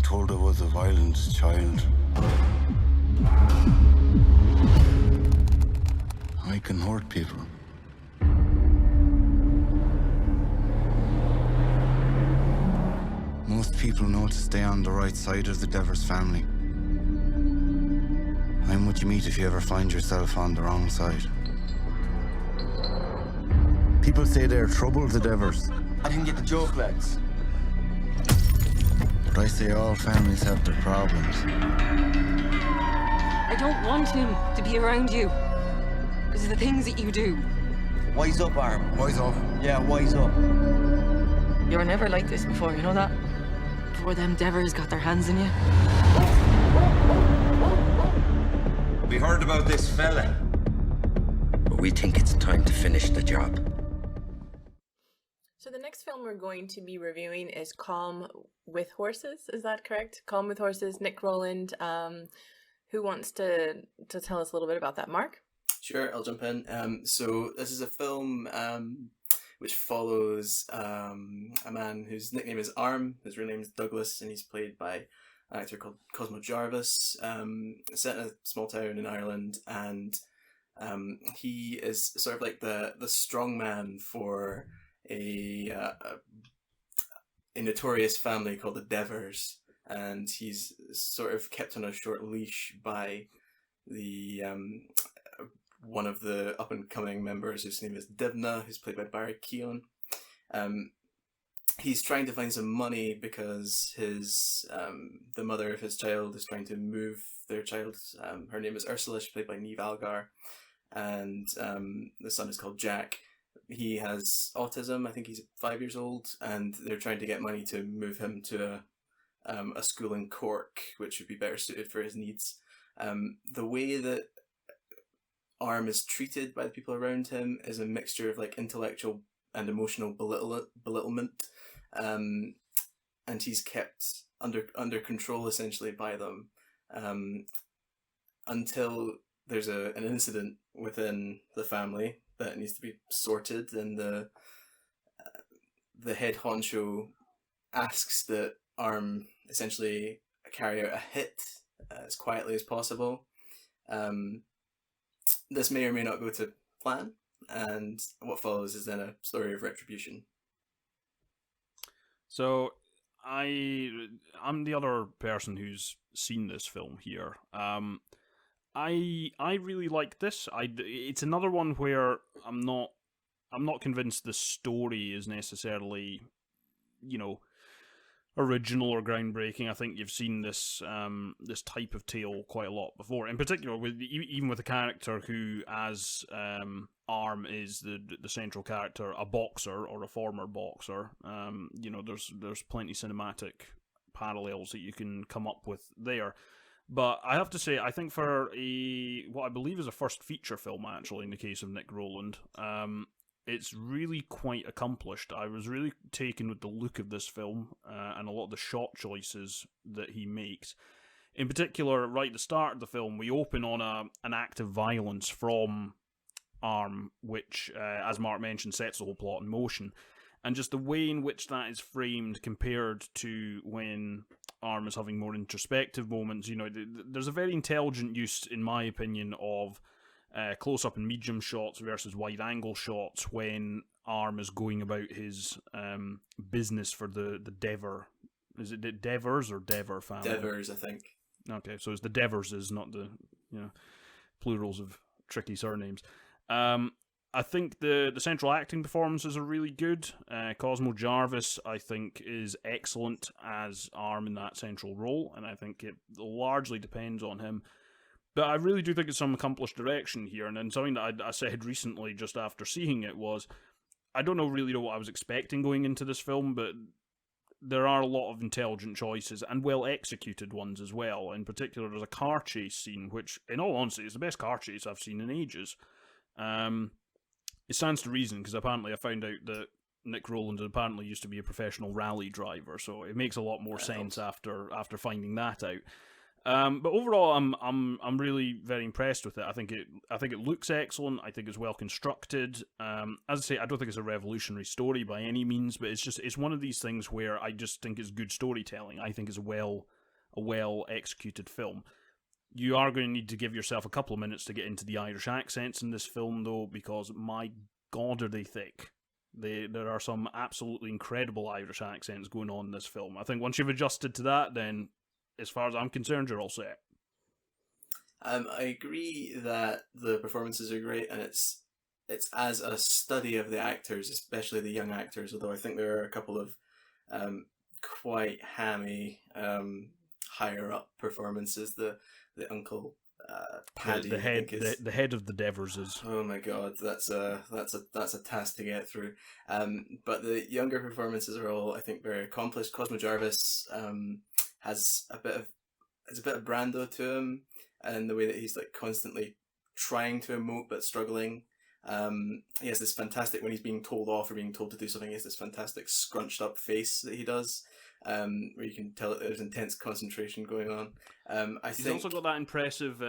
told I was a violent child. I can hurt people. Most people know to stay on the right side of the Devers family. I'm what you meet if you ever find yourself on the wrong side. People say they're trouble, the Devers. I didn't get the joke, lads. But I say all families have their problems. I don't want him to be around you. Because of the things that you do. Wise up, Arm. Wise up. Yeah, wise up. You were never like this before, you know that? Before them Devers got their hands in you. We heard about this fella. But we think it's time to finish the job. So the next film we're going to be reviewing is Calm with Horses. Is that correct? Calm with Horses, Nick Rowland. Who wants to tell us a little bit about that? Marc? Sure, I'll jump in. So this is a film which follows a man whose nickname is Arm. His real name is Douglas, and he's played by an actor called Cosmo Jarvis. Set in a small town in Ireland, and he is sort of like the strong man for a notorious family called the Devers, and he's sort of kept on a short leash by the one of the up and coming members, whose name is Dennehy, who's played by Keoghan. He's trying to find some money because his the mother of his child is trying to move their child. Her name is Ursula, she's played by Niamh Algar, and the son is called Jack. He has autism. I think he's 5 years old, and they're trying to get money to move him to a school in Cork, which would be better suited for his needs. The way that Arm is treated by the people around him is a mixture of like intellectual and emotional belittlement, and he's kept under control essentially by them until there's an incident within the family that needs to be sorted, and the head honcho asks that Arm essentially carry out a hit as quietly as possible. This may or may not go to plan, and what follows is then a story of retribution. So I'm the other person who's seen this film here. I really like this. It's another one where I'm not convinced the story is necessarily, original or groundbreaking. I think you've seen this this type of tale quite a lot before. In particular, even with a character who, as Arm is the central character, a boxer or a former boxer. There's plenty cinematic parallels that you can come up with there. But I have to say, I think for what I believe is a first feature film, actually, in the case of Nick Rowland, it's really quite accomplished. I was really taken with the look of this film and a lot of the shot choices that he makes. In particular, right at the start of the film, we open on an act of violence from Arm, which, as Marc mentioned, sets the whole plot in motion. And just the way in which that is framed compared to when Arm is having more introspective moments, there's a very intelligent use, in my opinion, of close-up and medium shots versus wide-angle shots when Arm is going about his business for the Dever. Is it Devers or Dever family? Devers, I think. Okay, so it's the Deverses, not the plurals of tricky surnames. I think the central acting performances are really good. Cosmo Jarvis, I think, is excellent as Arm in that central role, and I think it largely depends on him. But I really do think it's some accomplished direction here, and then something that I said recently just after seeing it was, I don't really know what I was expecting going into this film, but there are a lot of intelligent choices, and well-executed ones as well. In particular, there's a car chase scene, which, in all honesty, is the best car chase I've seen in ages. It stands to reason, because apparently I found out that Nick Rowland apparently used to be a professional rally driver, so it makes a lot more sense after finding that out. But overall, I'm really very impressed with it. I think it looks excellent. I think it's well constructed. As I say, I don't think it's a revolutionary story by any means, but it's one of these things where I just think it's good storytelling. I think it's well a well-executed film. You are going to need to give yourself a couple of minutes to get into the Irish accents in this film, though, because my God, are they thick. There are some absolutely incredible Irish accents going on in this film. I think once you've adjusted to that, then, as far as I'm concerned, you're all set. I agree that the performances are great, and it's as a study of the actors, especially the young actors, although I think there are a couple of quite hammy higher-up performances. The uncle Paddy, the head of the Devers is. Oh my God, that's a task to get through. But the younger performances are all, I think, very accomplished. Cosmo Jarvis has a bit of Brando to him, and the way that he's like constantly trying to emote but struggling. He has this fantastic, when he's being told off or being told to do something, he has this fantastic scrunched up face that he does, where you can tell that there's intense concentration going on. He's also got that impressive,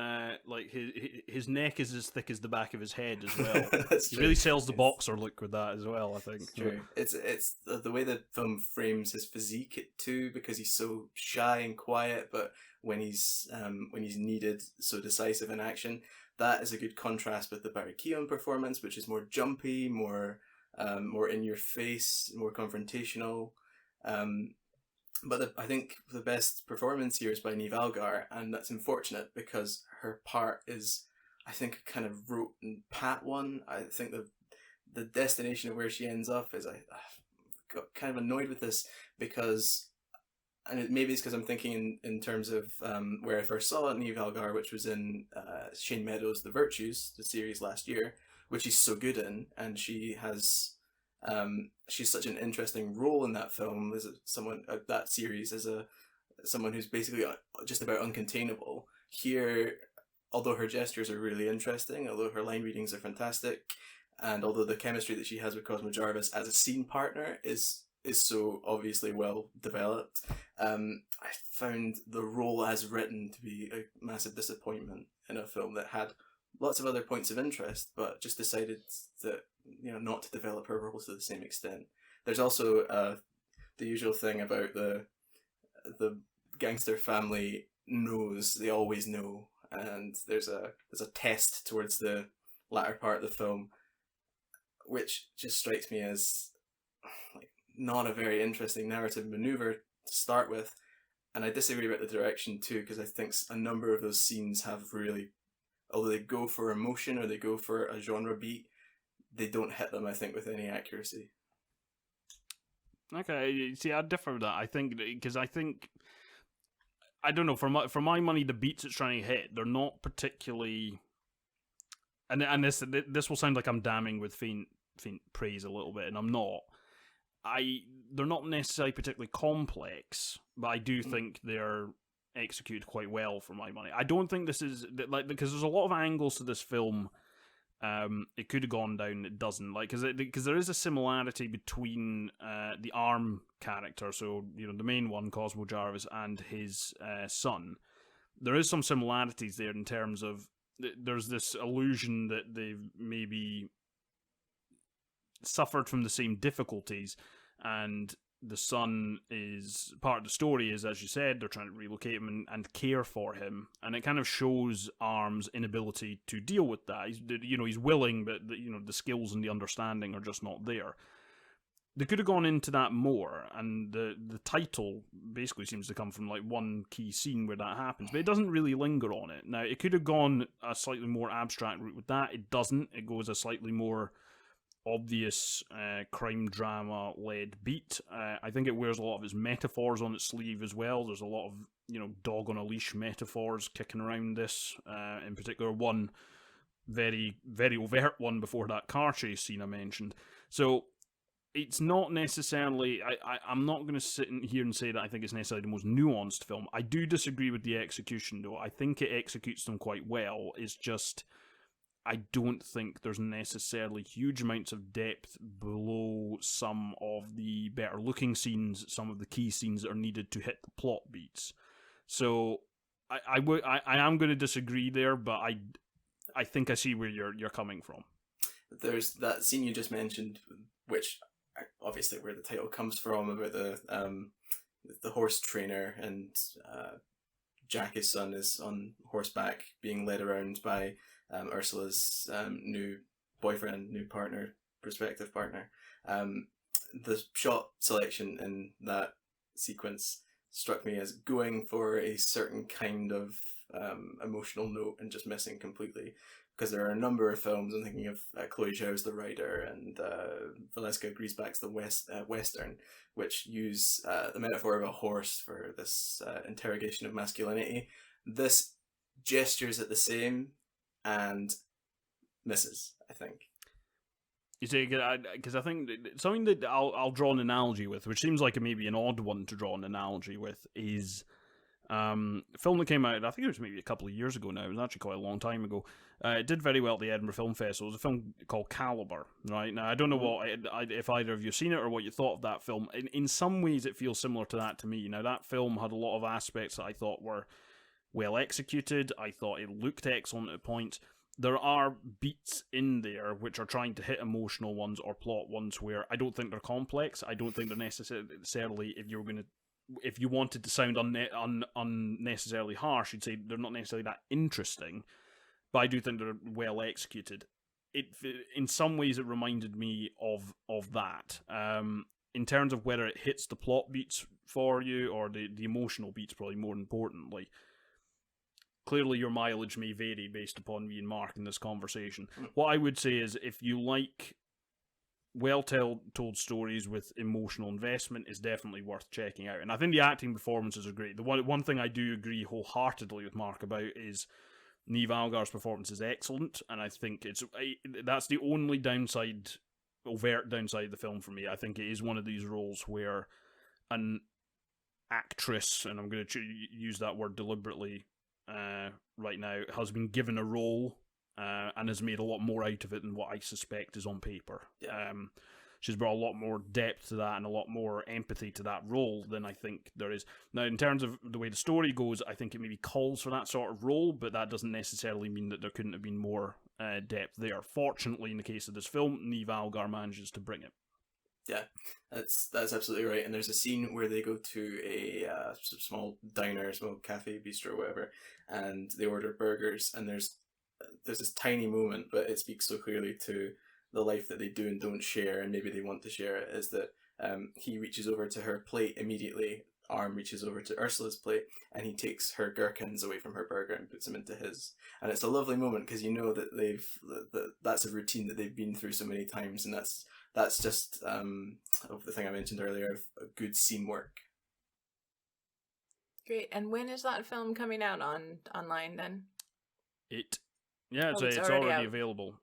like his neck is as thick as the back of his head as well. That's he true. really sells the boxer look with that as well, I think. It's true. It's the way the film frames his physique too, because he's so shy and quiet, but when he's needed, so decisive in action. That is a good contrast with the Barry Keoghan performance, which is more jumpy, more in your face, more confrontational. But I think the best performance here is by Niamh Algar, and that's unfortunate because her part is, I think, a kind of rote and pat one. I think the destination of where she ends up is, I got kind of annoyed with this because, and maybe it's because I'm thinking in terms of where I first saw Niamh Algar, which was in Shane Meadows' The Virtues, the series last year, which she's so good in, and she has she's such an interesting role in that film as someone that series as someone who's basically just about uncontainable. Here, although her gestures are really interesting, although her line readings are fantastic, and although the chemistry that she has with Cosmo Jarvis as a scene partner is so obviously well developed, I found the role as written to be a massive disappointment in a film that had lots of other points of interest, but just decided that, not to develop her role to the same extent. There's also the usual thing about the gangster family knows, they always know, and there's a test towards the latter part of the film, which just strikes me as like not a very interesting narrative maneuver to start with. And I disagree about the direction too, because I think a number of those scenes have really, although they go for emotion or they go for a genre beat, they don't hit them, I think, with any accuracy. Okay, see, I differ with that. I think I don't know. For my money, the beats it's trying to hit, they're not particularly. And this will sound like I'm damning with faint praise a little bit, and I'm not. They're not necessarily particularly complex, but I do think they're executed quite well for my money. I don't think this is because there's a lot of angles to this film. It could have gone down. It doesn't, because there is a similarity between the Arm character, so the main one, Cosmo Jarvis, and his son. There is some similarities there in terms of there's this illusion that they've maybe suffered from the same difficulties, and the son is part of the story is, as you said, they're trying to relocate him and care for him, and it kind of shows Arm's inability to deal with that. He's willing, but the skills and the understanding are just not there. They could have gone into that more, and the title basically seems to come from one key scene where that happens, but it doesn't really linger on it. Now, it could have gone a slightly more abstract route with that. It doesn't. It goes a slightly more obvious crime drama led beat. I think it wears a lot of its metaphors on its sleeve as well. There's a lot of dog on a leash metaphors kicking around this. In particular, one very, very overt one before that car chase scene I mentioned. So it's not necessarily. I'm not going to sit in here and say that I think it's necessarily the most nuanced film. I do disagree with the execution, though. I think it executes them quite well. It's just, I don't think there's necessarily huge amounts of depth below some of the better looking scenes, some of the key scenes that are needed to hit the plot beats. So I am going to disagree there, but I think I see where you're coming from. There's that scene you just mentioned, which obviously where the title comes from, about the horse trainer and Jackie's son is on horseback being led around by Ursula's new boyfriend, new partner, prospective partner. The shot selection in that sequence struck me as going for a certain kind of emotional note and just missing completely. Because there are a number of films, I'm thinking of Chloe Zhao's The Rider and Valeska Griesbach's The Western, which use the metaphor of a horse for this interrogation of masculinity. This gestures at the same and misses, I think. You see, because I think something that I'll draw an analogy with, which seems like maybe an odd one to draw an analogy with, is a film that came out, I think it was maybe a couple of years ago now, it was actually quite a long time ago. It did very well at the Edinburgh Film Festival. It was a film called Caliber, right? Now, I don't know if either of you have seen it or what you thought of that film. In some ways, it feels similar to that to me. Now, that film had a lot of aspects that I thought were well executed. I thought it looked excellent at points. There are beats in there which are trying to hit emotional ones or plot ones where I don't think they're complex. I don't think they're necessarily, if you wanted to sound unnecessarily harsh, you'd say they're not necessarily that interesting, but I do think they're well executed. In some ways, it reminded me of that. In terms of whether it hits the plot beats for you or the emotional beats, probably more importantly. Clearly, your mileage may vary based upon me and Mark in this conversation. What I would say is, if you like well-told stories with emotional investment, is definitely worth checking out. And I think the acting performances are great. The one thing I do agree wholeheartedly with Mark about is Niamh Algar's performance is excellent, and I think that's the only overt downside of the film for me. I think it is one of these roles where an actress, and I'm going to use that word deliberately right now, has been given a role and has made a lot more out of it than what I suspect is on paper. Yeah. She's brought a lot more depth to that and a lot more empathy to that role than I think there is. Now, in terms of the way the story goes, I think it maybe calls for that sort of role, but that doesn't necessarily mean that there couldn't have been more depth there. Fortunately, in the case of this film, Niamh Algar manages to bring it. Yeah, that's absolutely right. And there's a scene where they go to a small diner, small cafe, bistro, whatever, and they order burgers. And there's this tiny moment, but it speaks so clearly to the life that they do and don't share, and maybe they want to share it. Is that he reaches over to her plate immediately. Arm reaches over to Ursula's plate, and he takes her gherkins away from her burger and puts them into his. And it's a lovely moment because you know that that's a routine that they've been through so many times, and that's just of the thing I mentioned earlier of good scene work. Great. And when is that film coming out online then? It's already available.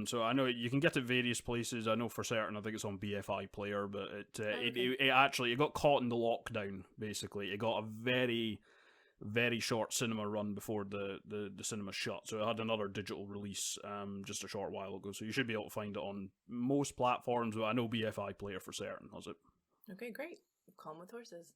So I know you can get it various places. I know for certain. I think it's on BFI Player, but it got caught in the lockdown. Basically, it got a very, very short cinema run before the cinema shut. So it had another digital release just a short while ago. So you should be able to find it on most platforms. But I know BFI Player for certain has it. Okay, great. Calm with Horses.